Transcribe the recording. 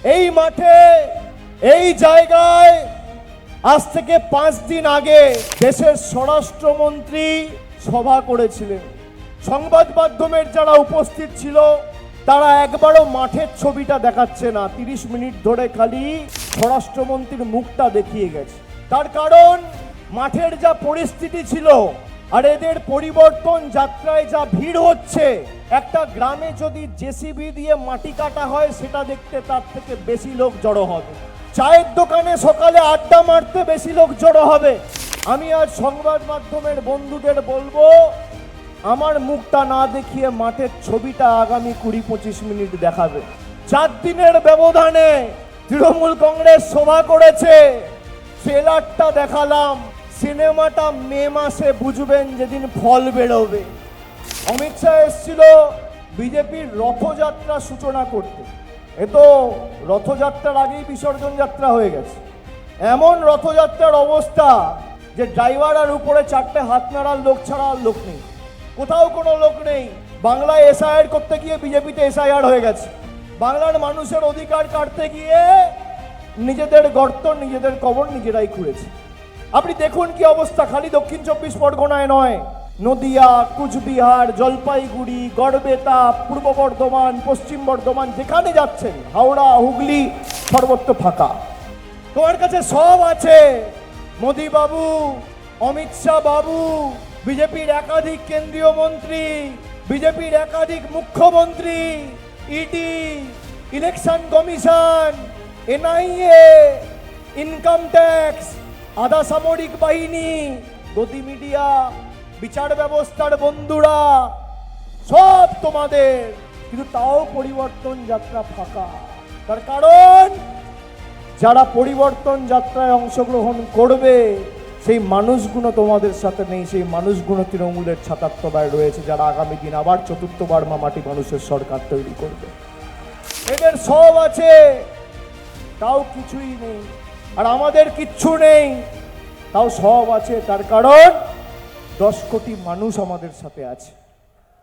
এই মাঠে এই জায়গায় আজ থেকে 5 দিন আগে দেশের স্বরাষ্ট্রমন্ত্রী সভা করেছিলেন। সংবাদ মাধ্যমের যারা উপস্থিত ছিল তারা একবারও মাঠের ছবিটা দেখাচ্ছে না, 30 মিনিট ধরে খালি স্বরাষ্ট্রমন্ত্রীর মুখটা দেখিয়ে গেছে। তার কারণ মাঠের যা পরিস্থিতি ছিল আর এদের পরিবর্তন যাত্রায় যা ভিড় হচ্ছে, একটা গ্রামে যদি জেসিবি দিয়ে মাটি কাটা হয় সেটা দেখতে তার থেকে বেশি লোক জড়ো হবে। চায়ের দোকানে সকালে আড্ডা মারতে বেশি লোক জড়ো হবে। আমি আজ সংবাদ মাধ্যমের বন্ধুদের বলবো, আমার মুখটা না দেখিয়ে মাঠের ছবিটা আগামী 20-25 মিনিট দেখাবে। 4 দিনের ব্যবধানে তৃণমূল কংগ্রেস সভা করেছে, ট্রেলারটা দেখালাম। সিনেমাটা মে মাসে বুঝবেন যেদিন ফল বেরোবে। অমিত শাহ এসেছিল বিজেপির রথযাত্রা সূচনা করতে। এ তো রথযাত্রার আগেই বিসর্জন যাত্রা হয়ে গেছে। এমন রথযাত্রার অবস্থা যে ড্রাইভার আর উপরে 4টে হাত নাড়ার লোক ছাড়া আর লোক নেই, কোথাও কোনো লোক নেই। বাংলায় এসআইআর করতে গিয়ে বিজেপিতে এসআইআর হয়ে গেছে। বাংলার মানুষের অধিকার কাটতে গিয়ে নিজেদের গর্ত নিজেদের কবর নিজেরাই খুঁড়েছে। আপনি দেখুন কি অবস্থা, খালি দক্ষিণ 24 পরগনায় নয়, নদিয়া, কুচবিহার, জলপাইগুড়ি, গড়বেতা, পূর্ব বর্ধমান, পশ্চিম বর্ধমান, যেখানে যাচ্ছেন, হাওড়া, হুগলি, সর্বত্র ফাঁকা। তোমার কাছে সব আছে, মোদি বাবু, অমিত শাহ বাবু, বিজেপির একাধিক কেন্দ্রীয় মন্ত্রী, বিজেপির একাধিক মুখ্যমন্ত্রী, ED, election commission, NIA, income tax, আধা সামরিক বাহিনী, গতি মিডিয়া, বিচার ব্যবস্থার বন্ধুরা, সব তোমাদের। কিন্তু তাও পরিবর্তন যাত্রা ফাঁকা। তার কারণ যারা পরিবর্তন যাত্রায় অংশগ্রহণ করবে সেই মানুষগুলো তোমাদের সাথে নেই। সেই মানুষগুলো তৃণমূলের ছাতার তলায় রয়েছে, যারা আগামী দিন আবার চতুর্থবার মামাটি মানুষের সরকার তৈরি করবে। এদের সব আছে, তাও কিছুই নেই। আর আমাদের কিচ্ছু নেই, তাও সব আছে। তার কারণ 10 কোটি মানুষ আমাদের সাথে আছে।